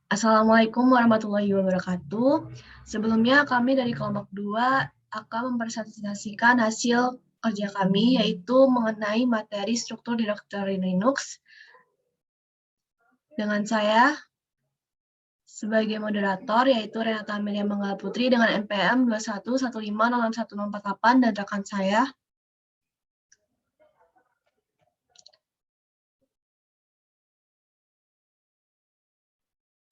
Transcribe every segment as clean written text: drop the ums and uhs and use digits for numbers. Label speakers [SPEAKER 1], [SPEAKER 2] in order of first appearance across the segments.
[SPEAKER 1] Assalamualaikum warahmatullahi wabarakatuh. Sebelumnya kami dari kelompok 2 akan mempresentasikan hasil kerja kami, yaitu mengenai materi struktur direktori Linux. Dengan saya sebagai moderator, yaitu Renata Amelia Manggala Putri dengan NPM 2115061048 dan rekan saya.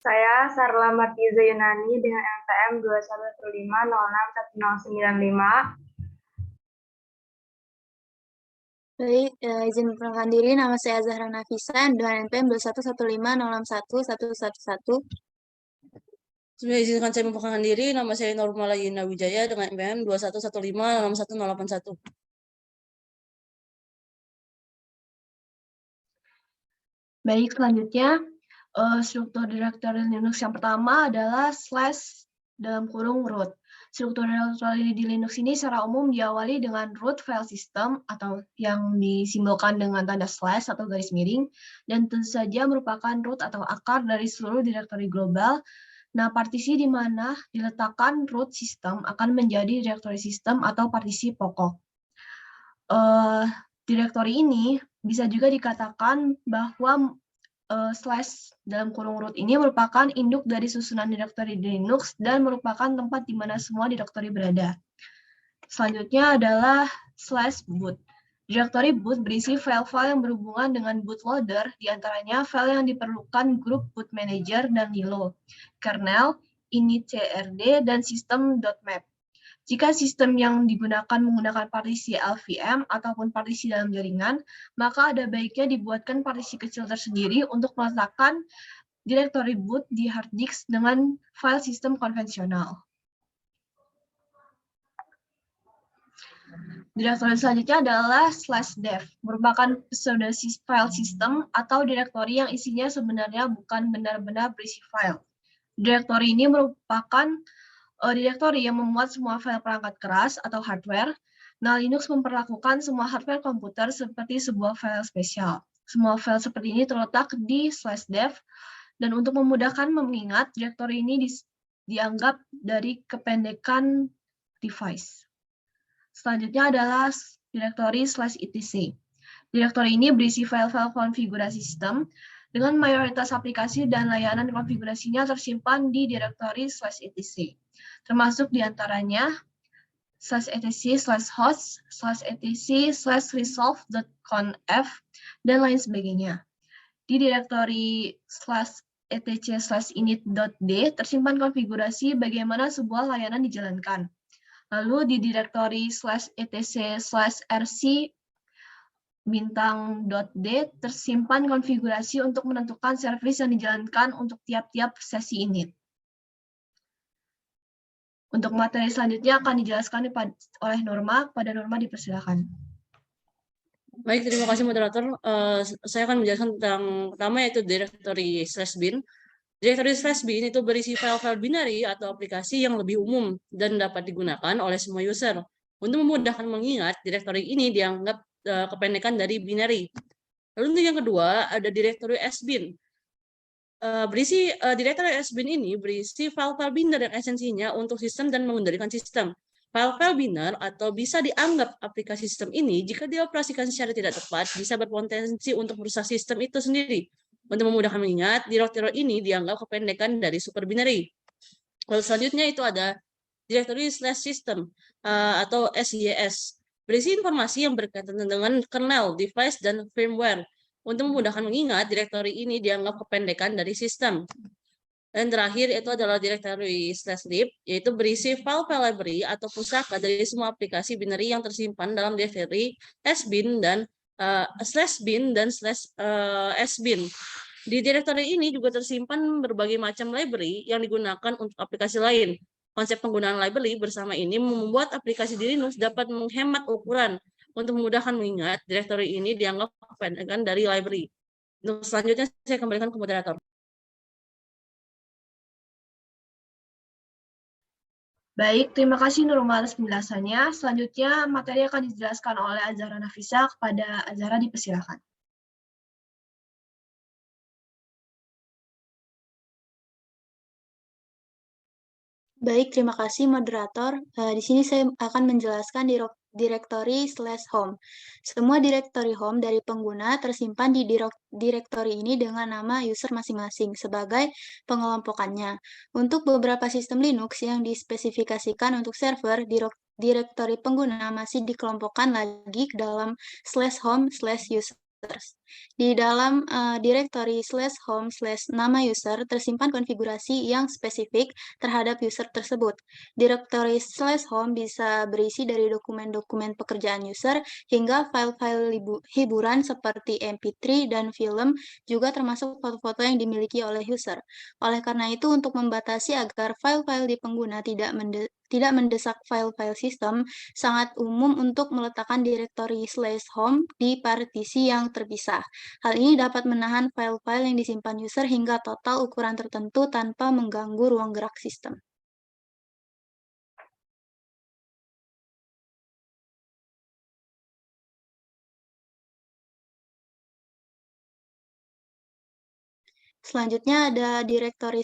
[SPEAKER 2] Saya Sarla Martiza Yunani dengan NPM 2115061095.
[SPEAKER 3] Baik, izin memperkenalkan diri, nama saya Zahra Nafisa dengan NPM 2115061111.
[SPEAKER 4] Sebelumnya izinkan saya memperkenalkan diri, nama saya Nurmala Yuna Wijaya dengan NPM 2115611081.
[SPEAKER 1] Baik, selanjutnya struktur direktori Linux yang pertama adalah /root. Struktur direktori di Linux ini secara umum diawali dengan root file system atau yang disimbolkan dengan tanda slash atau garis miring, dan tentu saja merupakan root atau akar dari seluruh direktori global. Nah, partisi di mana diletakkan root system akan menjadi direktori sistem atau partisi pokok. Direktori ini bisa juga dikatakan bahwa /root ini merupakan induk dari susunan direktori di Linux dan merupakan tempat di mana semua direktori berada. Selanjutnya adalah /boot. Direktori boot berisi file-file yang berhubungan dengan bootloader, diantaranya file yang diperlukan grup boot manager dan Lilo, kernel, initcrd, dan system.map. Jika sistem yang digunakan menggunakan partisi LVM ataupun partisi dalam jaringan, maka ada baiknya dibuatkan partisi kecil tersendiri untuk meletakkan direktori boot di hard disk dengan file sistem konvensional. Direktori selanjutnya adalah /dev, merupakan pseudo file system atau direktori yang isinya sebenarnya bukan benar-benar berisi file. Direktori ini merupakan direktori yang memuat semua file perangkat keras atau hardware. Nah, Linux memperlakukan semua hardware komputer seperti sebuah file spesial. Semua file seperti ini terletak di /dev, dan untuk memudahkan mengingat, direktori ini dianggap dari kependekan device. Selanjutnya adalah direktori /etc. Direktori ini berisi file-file konfigurasi sistem, dengan mayoritas aplikasi dan layanan konfigurasinya tersimpan di direktori /etc. Termasuk diantaranya /etc/host, /etc/resolve.conf, dan lain sebagainya. Di direktori /etc/init.d tersimpan konfigurasi bagaimana sebuah layanan dijalankan. Lalu di direktori /etc/rc bintang.d tersimpan konfigurasi untuk menentukan servis yang dijalankan untuk tiap-tiap sesi init. Untuk materi selanjutnya akan dijelaskan oleh Norma. Pada Norma dipersilakan.
[SPEAKER 4] Baik, terima kasih moderator. Saya akan menjelaskan tentang pertama yaitu direktori /bin. Direktori /bin itu berisi file-file binary atau aplikasi yang lebih umum dan dapat digunakan oleh semua user. Untuk memudahkan mengingat, direktori ini dianggap kependekan dari binary. Lalu untuk yang kedua ada direktori sbin. Direktori sbin ini berisi file-file binary yang esensinya untuk sistem dan mengendalikan sistem. File-file binary atau bisa dianggap aplikasi sistem ini jika dioperasikan secara tidak tepat bisa berpotensi untuk merusak sistem itu sendiri. Untuk memudahkan mengingat, direktori ini dianggap kependekan dari super binary. Lalu selanjutnya itu ada direktori /system atau SYS. Berisi informasi yang berkaitan dengan kernel, device, dan firmware. Untuk memudahkan mengingat, direktori ini dianggap kependekan dari sistem. Dan terakhir itu adalah direktori /lib, yaitu berisi file-file library atau pusaka dari semua aplikasi binary yang tersimpan dalam direktori sbin dan /bin dan /sbin. Di direktori ini juga tersimpan berbagai macam library yang digunakan untuk aplikasi lain. Konsep penggunaan library bersama ini membuat aplikasi di Linux dapat menghemat ukuran. Untuk memudahkan mengingat, direktori ini dianggap kependekan dari library. Untuk selanjutnya saya kembalikan ke moderator.
[SPEAKER 1] Baik, terima kasih Nurma atas penjelasannya. Selanjutnya materi akan dijelaskan oleh Azhara Nafisa. Kepada Azhara dipersilakan.
[SPEAKER 3] Baik, terima kasih moderator. Di sini saya akan menjelaskan directory /home. Semua directory home dari pengguna tersimpan di directory ini dengan nama user masing-masing sebagai pengelompokannya. Untuk beberapa sistem Linux yang dispesifikasikan untuk server, directory pengguna masih dikelompokkan lagi ke dalam /home/users. Di dalam directory /home/nama user tersimpan konfigurasi yang spesifik terhadap user tersebut. Directory /home bisa berisi dari dokumen-dokumen pekerjaan user hingga file-file hiburan seperti MP3 dan film, juga termasuk foto-foto yang dimiliki oleh user. Oleh karena itu, untuk membatasi agar file-file di pengguna tidak mendesak file-file sistem, sangat umum untuk meletakkan directory /home di partisi yang terpisah. Hal ini dapat menahan file-file yang disimpan user hingga total ukuran tertentu tanpa mengganggu ruang gerak sistem. Selanjutnya ada directory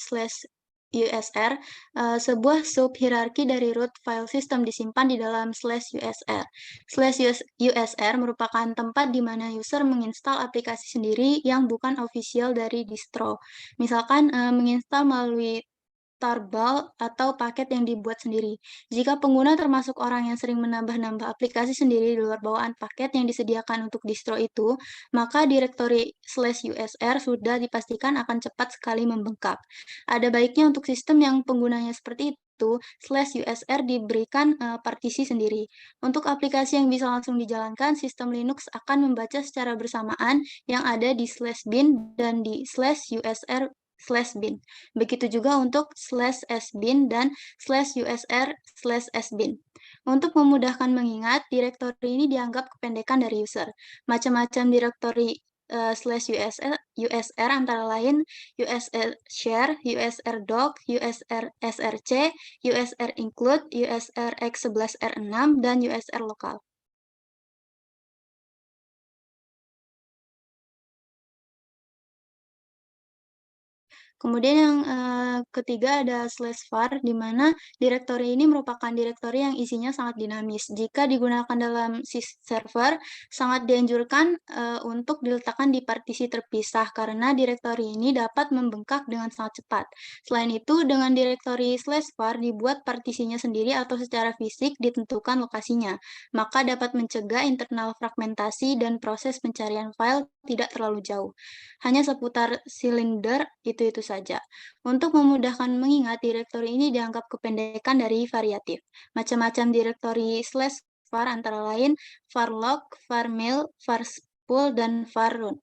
[SPEAKER 3] /usr, sebuah subhierarki dari root file system disimpan di dalam /usr. /usr merupakan tempat di mana user menginstal aplikasi sendiri yang bukan official dari distro. Misalkan menginstal melalui tarball atau paket yang dibuat sendiri. Jika pengguna termasuk orang yang sering menambah-nambah aplikasi sendiri di luar bawaan paket yang disediakan untuk distro itu, maka directory /usr sudah dipastikan akan cepat sekali membengkak. Ada baiknya untuk sistem yang penggunanya seperti itu, /usr diberikan partisi sendiri. Untuk aplikasi yang bisa langsung dijalankan, sistem Linux akan membaca secara bersamaan yang ada di /bin dan di /usr/bin. Begitu juga untuk /sbin dan /usr/sbin. Untuk memudahkan mengingat, direktori ini dianggap kependekan dari user. Macam-macam direktori /usr antara lain usr share, usr doc, usr src, usr include, usr x11r6, dan usr lokal. Kemudian yang ketiga ada /var, di mana direktori ini merupakan direktori yang isinya sangat dinamis. Jika digunakan dalam server, sangat dianjurkan untuk diletakkan di partisi terpisah, karena direktori ini dapat membengkak dengan sangat cepat. Selain itu, dengan direktori /var dibuat partisinya sendiri atau secara fisik ditentukan lokasinya, maka dapat mencegah internal fragmentasi dan proses pencarian file tidak terlalu jauh. Hanya seputar silinder itu saja. Untuk memudahkan mengingat, direktori ini dianggap kependekan dari variatif. Macam-macam direktori /var antara lain varlog, varmail, varspool, dan varrun.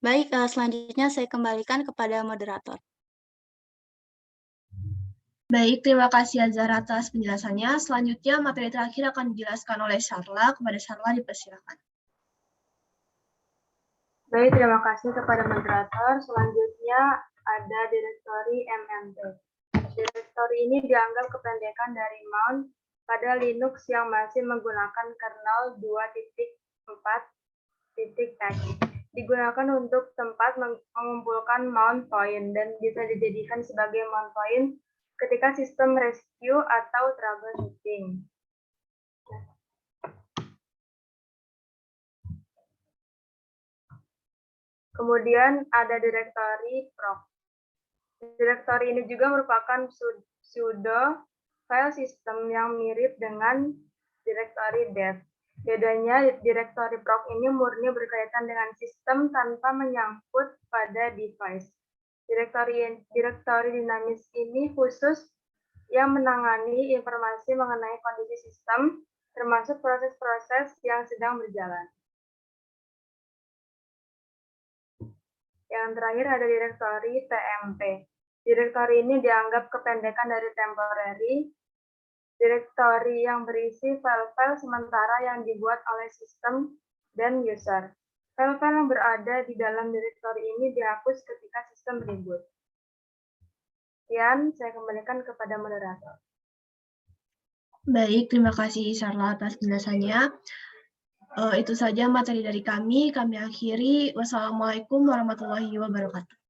[SPEAKER 3] Baik, selanjutnya saya kembalikan kepada moderator.
[SPEAKER 1] Baik, terima kasih Azhar atas penjelasannya. Selanjutnya materi terakhir akan dijelaskan oleh Sharla. Kepada Sharla dipersilakan.
[SPEAKER 2] Baik, terima kasih kepada moderator. Selanjutnya ada direktori MMT. Direktori ini dianggap kependekan dari mount pada Linux yang masih menggunakan kernel 2.4.x. Digunakan untuk tempat mengumpulkan mount point dan bisa dijadikan sebagai mount point ketika sistem rescue atau troubleshooting. Kemudian ada direktori proc. Direktori ini juga merupakan pseudo file system yang mirip dengan direktori dev. Bedanya, direktori proc ini murni berkaitan dengan sistem tanpa menyangkut pada device. Direktori dinamis ini khusus yang menangani informasi mengenai kondisi sistem, termasuk proses-proses yang sedang berjalan. Yang terakhir ada direktori TMP. Direktori ini dianggap kependekan dari temporary, direktori yang berisi file-file sementara yang dibuat oleh sistem dan user. File-file yang berada di dalam direktori ini dihapus ketika sistem reboot. Sekian, saya kembalikan kepada moderator.
[SPEAKER 1] Baik, terima kasih Sharla atas penjelasannya. Itu saja materi dari kami. Kami akhiri. Wassalamualaikum warahmatullahi wabarakatuh.